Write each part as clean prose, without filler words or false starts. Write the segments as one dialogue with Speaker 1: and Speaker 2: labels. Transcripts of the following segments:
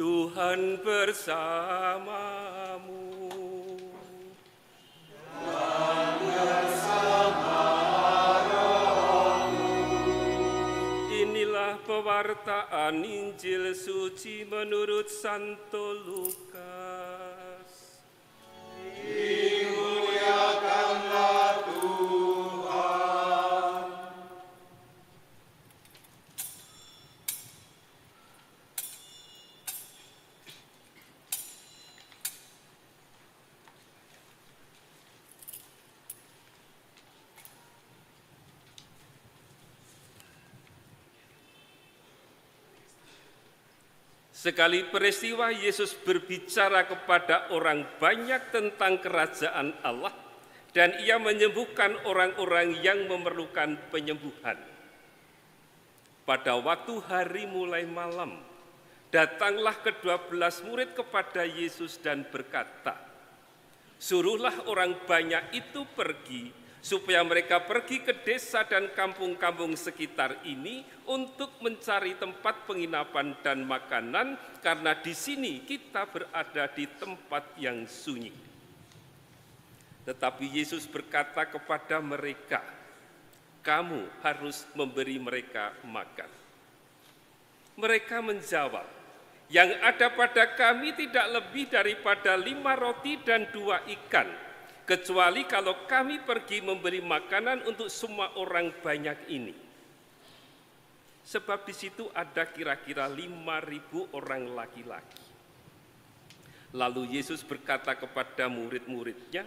Speaker 1: Tuhan bersamamu.
Speaker 2: Dan bersama rohmu.
Speaker 1: Inilah pewartaan Injil suci menurut Santo Lukas.
Speaker 2: Dimuliakanlah Tuhan.
Speaker 1: Sekali peristiwa Yesus berbicara kepada orang banyak tentang kerajaan Allah dan ia menyembuhkan orang-orang yang memerlukan penyembuhan. Pada waktu hari mulai malam, datanglah ke-12 murid kepada Yesus dan berkata, "Suruhlah orang banyak itu pergi, supaya mereka pergi ke desa dan kampung-kampung sekitar ini untuk mencari tempat penginapan dan makanan, karena di sini kita berada di tempat yang sunyi." Tetapi Yesus berkata kepada mereka, "Kamu harus memberi mereka makan." Mereka menjawab, "Yang ada pada kami tidak lebih daripada 5 roti dan 2 ikan. Kecuali kalau kami pergi memberi makanan untuk semua orang banyak ini." Sebab di situ ada kira-kira 5.000 orang laki-laki. Lalu Yesus berkata kepada murid-muridnya,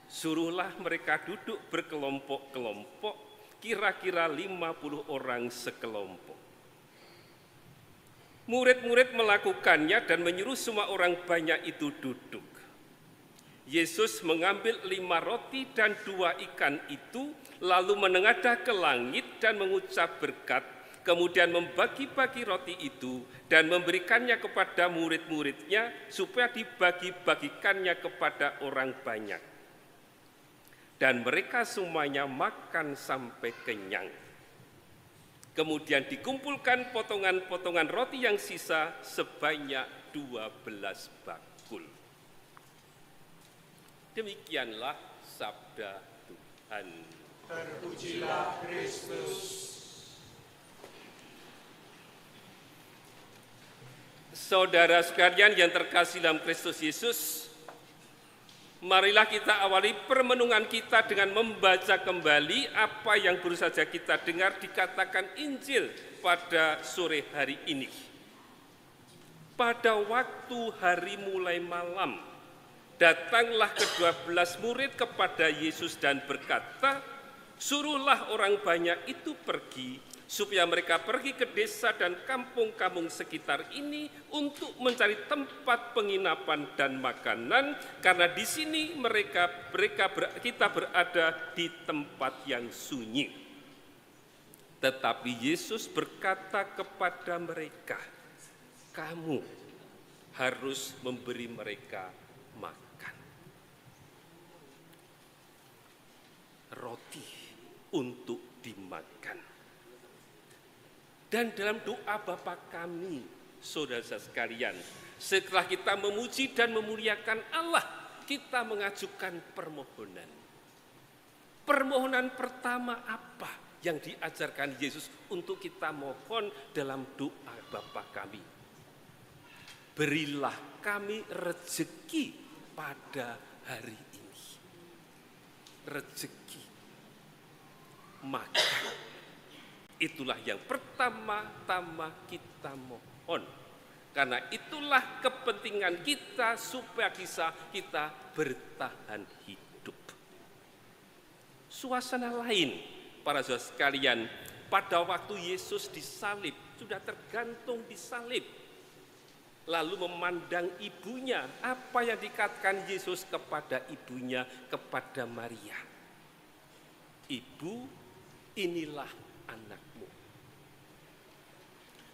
Speaker 1: "Suruhlah mereka duduk berkelompok-kelompok, kira-kira 50 orang sekelompok." Murid-murid melakukannya dan menyuruh semua orang banyak itu duduk. Yesus mengambil 5 roti dan 2 ikan itu, lalu menengadah ke langit dan mengucap berkat, kemudian membagi-bagi roti itu dan memberikannya kepada murid-muridnya supaya dibagi-bagikannya kepada orang banyak. Dan mereka semuanya makan sampai kenyang. Kemudian dikumpulkan potongan-potongan roti yang sisa sebanyak 12 bakul. Demikianlah sabda Tuhan.
Speaker 2: Terpujilah Kristus.
Speaker 1: Saudara sekalian yang terkasih dalam Kristus Yesus, marilah kita awali permenungan kita dengan membaca kembali apa yang baru saja kita dengar dikatakan Injil pada sore hari ini. Pada waktu hari mulai malam, datanglah ke-12 murid kepada Yesus dan berkata, "Suruhlah orang banyak itu pergi, supaya mereka pergi ke desa dan kampung-kampung sekitar ini untuk mencari tempat penginapan dan makanan, karena di sini kita berada di tempat yang sunyi." Tetapi Yesus berkata kepada mereka, "Kamu harus memberi mereka makan." Roti untuk dimakan. Dan dalam doa Bapa kami, saudara sekalian, setelah kita memuji dan memuliakan Allah, kita mengajukan permohonan. Permohonan pertama apa yang diajarkan Yesus untuk kita mohon dalam doa Bapa kami? Berilah kami rezeki pada hari ini. Rezeki, makan. Itulah yang pertama-tama kita mohon. Karena itulah kepentingan kita supaya kita bertahan hidup. Suasana lain, para saudara sekalian, pada waktu Yesus disalib, sudah tergantung disalib. Lalu memandang ibunya, apa yang dikatakan Yesus kepada ibunya, kepada Maria. "Ibu, inilah anakmu."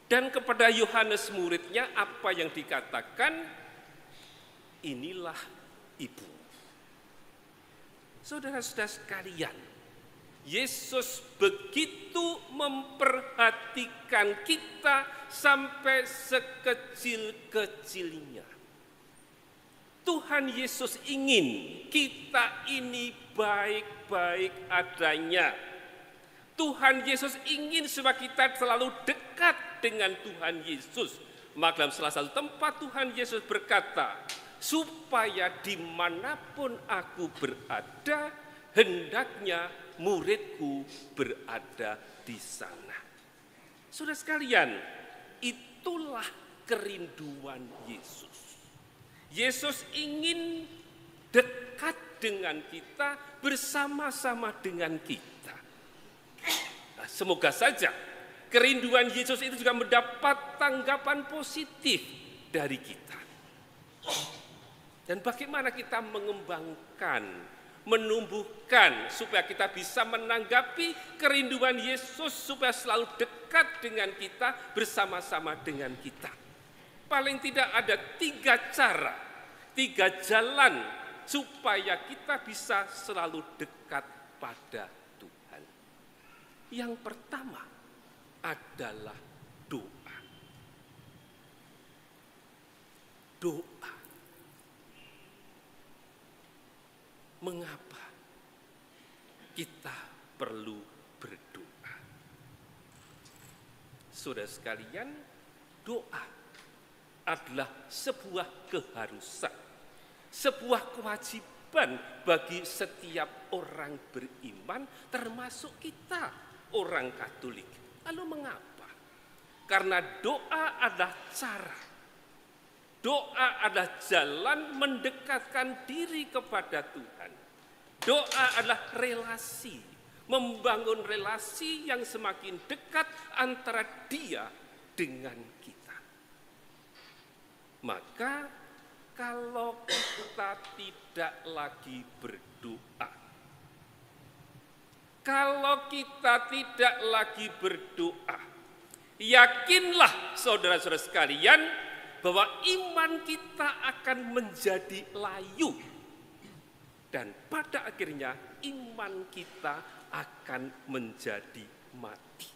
Speaker 1: Dan kepada Yohanes muridnya, apa yang dikatakan? "Inilah ibu." Saudara-saudara sekalian, Yesus begitu memperhatikan kita sampai sekecil-kecilnya. Tuhan Yesus ingin kita ini baik-baik adanya. Tuhan Yesus ingin supaya kita selalu dekat dengan Tuhan Yesus. Maka dalam salah satu tempat Tuhan Yesus berkata, supaya dimanapun aku berada, hendaknya muridku berada di sana. Saudara sekalian, itulah kerinduan Yesus. Yesus ingin dekat dengan kita, bersama-sama dengan kita. Nah, semoga saja kerinduan Yesus itu juga mendapat tanggapan positif dari kita. Dan bagaimana kita mengembangkan, menumbuhkan supaya kita bisa menanggapi kerinduan Yesus supaya selalu dekat dengan kita, bersama-sama dengan kita. Paling tidak ada 3 cara, 3 jalan supaya kita bisa selalu dekat pada Tuhan. Yang pertama adalah doa. Doa. Mengapa kita perlu berdoa? Saudara sekalian, doa adalah sebuah keharusan, sebuah kewajiban bagi setiap orang beriman, termasuk kita, orang Katolik. Lalu mengapa? Karena doa adalah cara, doa adalah jalan mendekatkan diri kepada Tuhan. Doa adalah relasi, membangun relasi yang semakin dekat antara Dia dengan kita. Maka kalau kita tidak lagi berdoa, kalau kita tidak lagi berdoa, yakinlah saudara-saudara sekalian bahwa iman kita akan menjadi layu. Dan pada akhirnya iman kita akan menjadi mati.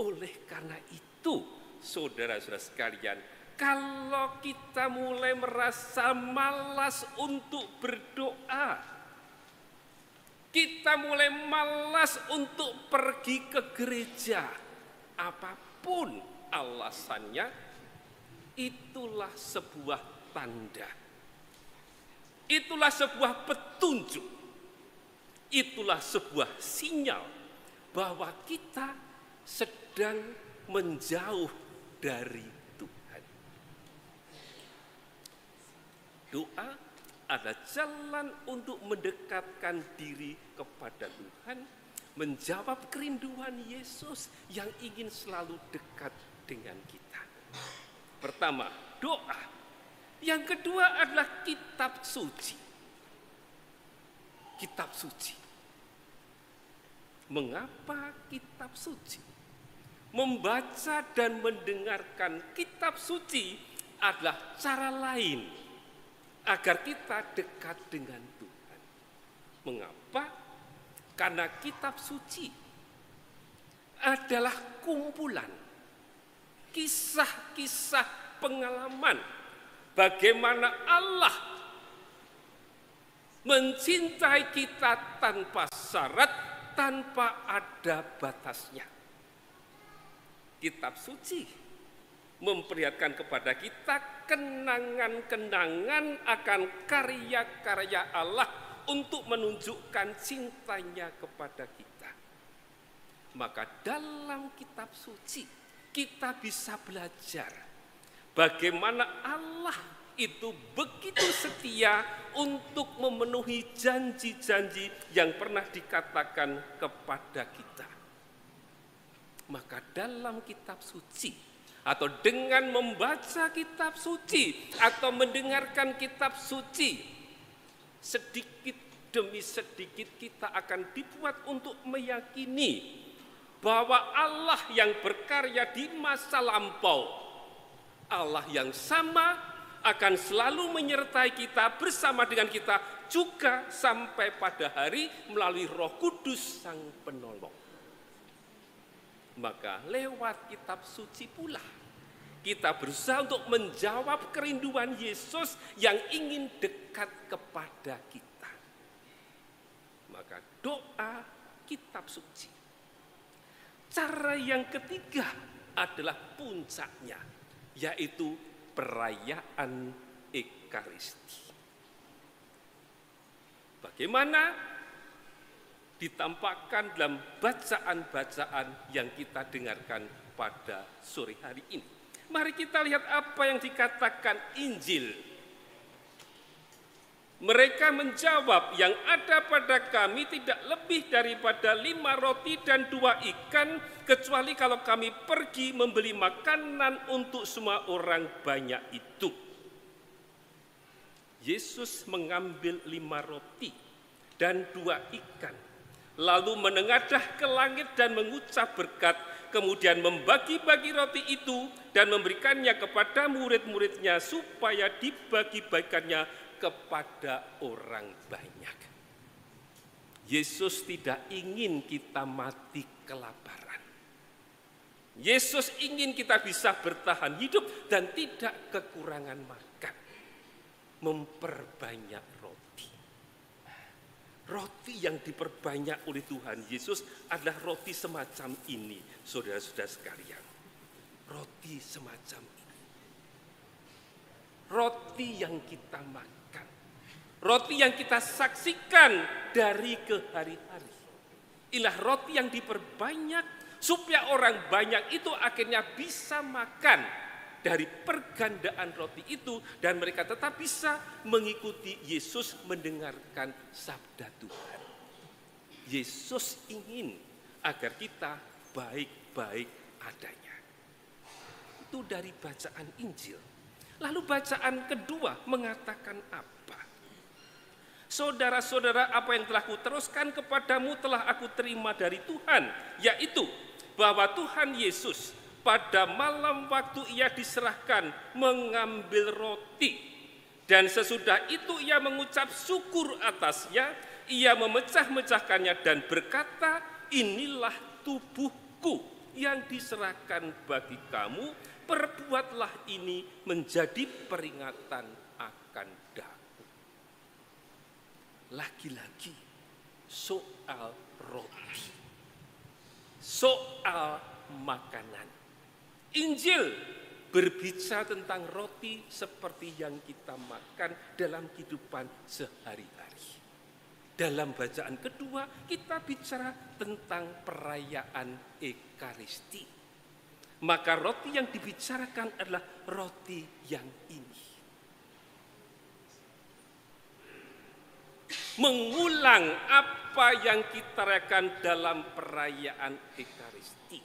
Speaker 1: Oleh karena itu, saudara-saudara sekalian, kalau kita mulai merasa malas untuk berdoa, kita mulai malas untuk pergi ke gereja, apapun alasannya, itulah sebuah tanda, itulah sebuah petunjuk, itulah sebuah sinyal bahwa kita sedang menjauh dari Tuhan. Doa adalah jalan untuk mendekatkan diri kepada Tuhan, menjawab kerinduan Yesus yang ingin selalu dekat dengan kita. Pertama, doa. Yang kedua adalah kitab suci. Kitab suci. Mengapa kitab suci? Membaca dan mendengarkan kitab suci adalah cara lain agar kita dekat dengan Tuhan. Mengapa? Karena kitab suci adalah kumpulan kisah-kisah pengalaman bagaimana Allah mencintai kita tanpa syarat, tanpa ada batasnya. Kitab suci memperlihatkan kepada kita kenangan-kenangan akan karya-karya Allah untuk menunjukkan cintanya kepada kita. Maka dalam kitab suci kita bisa belajar bagaimana Allah itu begitu setia untuk memenuhi janji-janji yang pernah dikatakan kepada kita. Maka dalam kitab suci atau dengan membaca kitab suci atau mendengarkan kitab suci, sedikit demi sedikit kita akan dibuat untuk meyakini bahwa Allah yang berkarya di masa lampau, Allah yang sama akan selalu menyertai kita, bersama dengan kita juga sampai pada hari melalui Roh Kudus Sang Penolong. Maka lewat kitab suci pula kita berusaha untuk menjawab kerinduan Yesus yang ingin dekat kepada kita. Maka doa kitab suci. Cara yang ketiga adalah puncaknya, yaitu perayaan Ekaristi. Bagaimana ditampakkan dalam bacaan-bacaan yang kita dengarkan pada sore hari ini. Mari kita lihat apa yang dikatakan Injil. Mereka menjawab, yang ada pada kami tidak lebih daripada 5 roti dan 2 ikan, kecuali kalau kami pergi membeli makanan untuk semua orang banyak itu. Yesus mengambil 5 roti dan 2 ikan, lalu menengadah ke langit dan mengucap berkat, kemudian membagi-bagi roti itu dan memberikannya kepada murid-muridnya supaya dibagi-bagikannya kepada orang banyak. Yesus tidak ingin kita mati kelaparan. Yesus ingin kita bisa bertahan hidup dan tidak kekurangan makan. Memperbanyak roti. Roti yang diperbanyak oleh Tuhan Yesus adalah roti semacam ini, saudara-saudara sekalian. Roti semacam ini. Roti yang kita makan. Roti yang kita saksikan dari ke-hari-hari. Inilah roti yang diperbanyak supaya orang banyak itu akhirnya bisa makan dari pergandaan roti itu dan mereka tetap bisa mengikuti Yesus mendengarkan sabda Tuhan. Yesus ingin agar kita baik-baik adanya. Itu dari bacaan Injil. Lalu bacaan kedua mengatakan apa? Saudara-saudara, apa yang telah kuteruskan kepadamu telah aku terima dari Tuhan, yaitu bahwa Tuhan Yesus pada malam waktu ia diserahkan mengambil roti, dan sesudah itu ia mengucap syukur atasnya, ia memecah-mecahkannya dan berkata, inilah tubuhku yang diserahkan bagi kamu, perbuatlah ini menjadi peringatan akan aku. Lagi-lagi soal roti, soal makanan. Injil berbicara tentang roti seperti yang kita makan dalam kehidupan sehari-hari. Dalam bacaan kedua kita bicara tentang perayaan Ekaristi. Maka roti yang dibicarakan adalah roti yang ini. Mengulang apa yang kita rayakan dalam perayaan Ekaristi.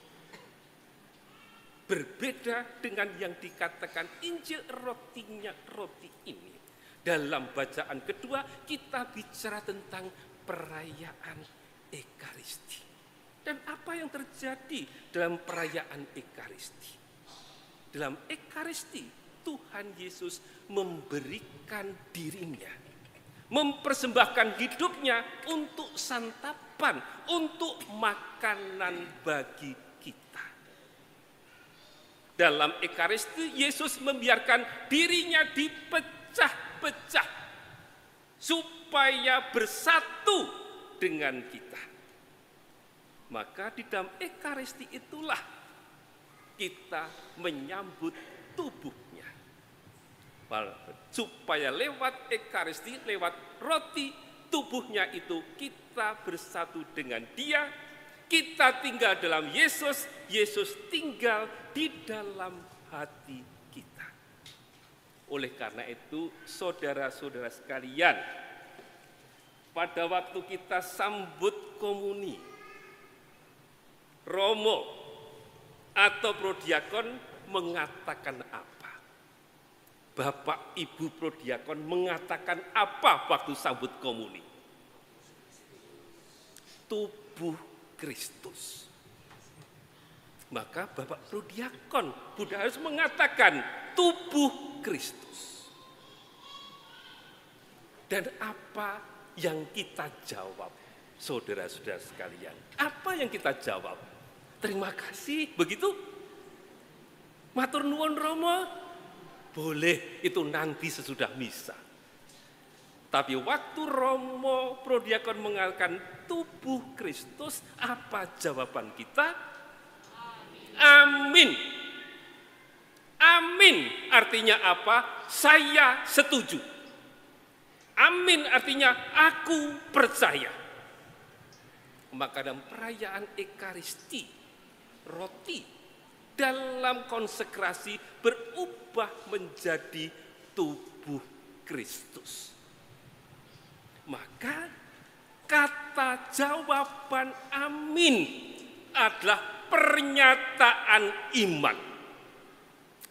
Speaker 1: Berbeda dengan yang dikatakan Injil rotinya roti ini. Dalam bacaan kedua kita bicara tentang perayaan Ekaristi. Dan apa yang terjadi dalam perayaan Ekaristi? Dalam Ekaristi Tuhan Yesus memberikan dirinya, mempersembahkan hidupnya untuk santapan, untuk makanan bagi kita. Dalam Ekaristi, Yesus membiarkan dirinya dipecah-pecah supaya bersatu dengan kita. Maka di dalam Ekaristi itulah kita menyambut tubuhnya. Supaya lewat Ekaristi, lewat roti tubuhnya itu kita bersatu dengan Dia, kita tinggal dalam Yesus, Yesus tinggal di dalam hati kita. Oleh karena itu, saudara-saudara sekalian, pada waktu kita sambut komuni, Romo atau prodiakon mengatakan apa? Bapak Ibu prodiakon mengatakan apa waktu sambut komuni? Tubuh Kristus. Maka Bapak prodiakon Buddha harus mengatakan tubuh Kristus. Dan apa yang kita jawab, saudara-saudara sekalian? Apa yang kita jawab? Terima kasih, begitu? Matur nuwun Romo? Boleh, itu nanti sesudah misa. Tapi waktu Romo Prodiakon mengatakan tubuh Kristus, apa jawaban kita? Amin. Amin artinya apa? Saya setuju. Amin artinya aku percaya. Maka dalam perayaan Ekaristi, roti dalam konsekrasi berubah menjadi tubuh Kristus. Maka kata jawaban amin adalah pernyataan iman.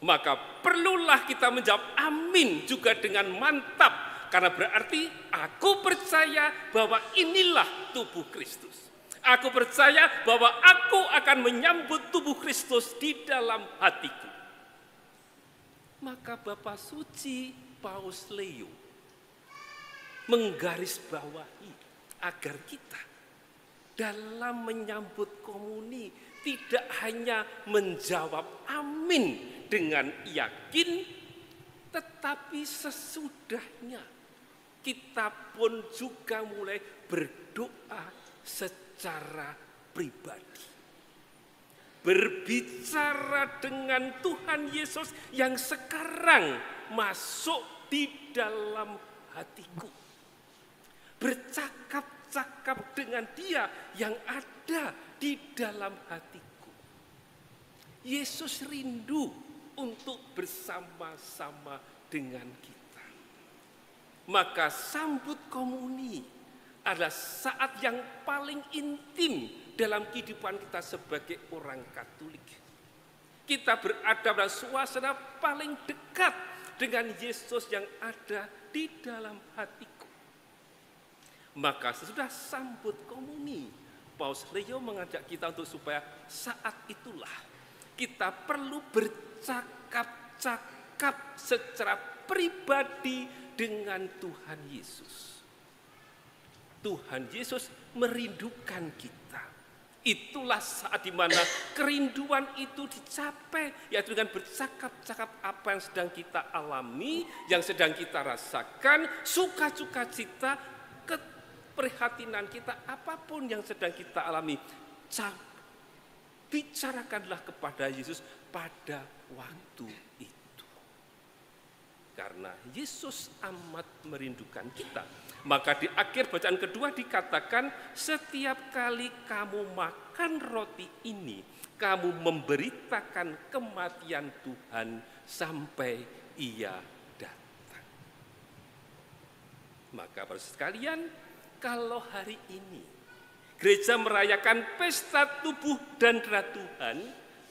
Speaker 1: Maka perlulah kita menjawab amin juga dengan mantap. Karena berarti aku percaya bahwa inilah tubuh Kristus. Aku percaya bahwa aku akan menyambut tubuh Kristus di dalam hatiku. Maka Bapak Suci Paus Leo menggarisbawahi agar kita dalam menyambut komuni tidak hanya menjawab amin dengan yakin, tetapi sesudahnya kita pun juga mulai berdoa secara pribadi. Berbicara dengan Tuhan Yesus yang sekarang masuk di dalam hatiku. Bercakap-cakap dengan Dia yang ada di dalam hatiku. Yesus rindu untuk bersama-sama dengan kita. Maka sambut komuni adalah saat yang paling intim dalam kehidupan kita sebagai orang Katolik. Kita berada dalam suasana paling dekat dengan Yesus yang ada di dalam hatiku. Maka sesudah sambut komuni, Paus Leo mengajak kita untuk supaya saat itulah kita perlu bercakap-cakap secara pribadi dengan Tuhan Yesus. Tuhan Yesus merindukan kita. Itulah saat di mana kerinduan itu dicapai, yaitu dengan bercakap-cakap apa yang sedang kita alami, yang sedang kita rasakan, suka-suka cita, keprihatinan kita, apapun yang sedang kita alami. Bicarakanlah kepada Yesus pada waktu itu. Karena Yesus amat merindukan kita. Maka di akhir bacaan kedua dikatakan, setiap kali kamu makan roti ini, kamu memberitakan kematian Tuhan sampai Ia datang. Maka para sekalian, kalau hari ini gereja merayakan pesta tubuh dan darah Tuhan,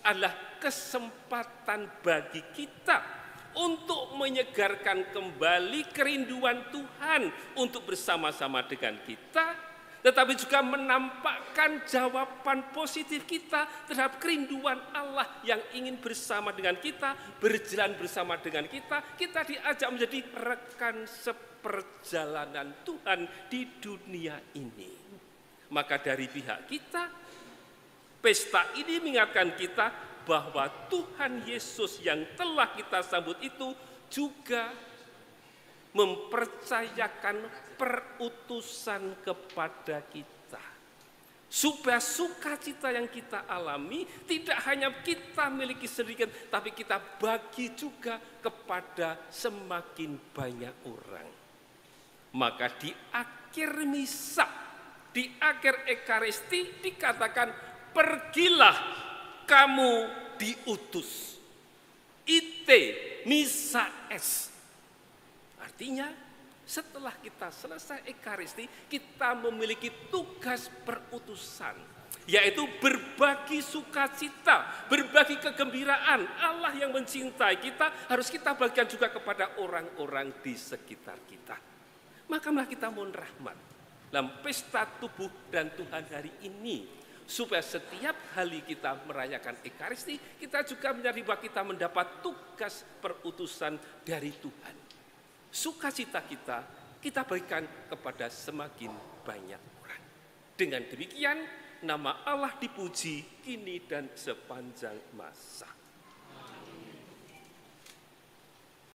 Speaker 1: adalah kesempatan bagi kita untuk menyegarkan kembali kerinduan Tuhan untuk bersama-sama dengan kita, tetapi juga menampakkan jawaban positif kita terhadap kerinduan Allah yang ingin bersama dengan kita, berjalan bersama dengan kita. Kita diajak menjadi rekan seperjalanan Tuhan di dunia ini. Maka dari pihak kita, pesta ini mengingatkan kita bahwa Tuhan Yesus yang telah kita sambut itu juga mempercayakan perutusan kepada kita. Supaya sukacita yang kita alami tidak hanya kita miliki sedikit, tapi kita bagi juga kepada semakin banyak orang. Maka di akhir misa, di akhir Ekaristi dikatakan, pergilah kamu diutus. Ite misa es. Artinya setelah kita selesai Ekaristi, kita memiliki tugas perutusan, yaitu berbagi sukacita, berbagi kegembiraan. Allah yang mencintai kita harus kita bagikan juga kepada orang-orang di sekitar kita. Maka marilah kita mohon rahmat dalam pesta tubuh dan Tuhan hari ini, supaya setiap kali kita merayakan Ekaristi, kita juga menyadari bahwa kita mendapat tugas perutusan dari Tuhan. Sukacita kita kita berikan kepada semakin banyak orang. Dengan demikian, nama Allah dipuji kini dan sepanjang masa.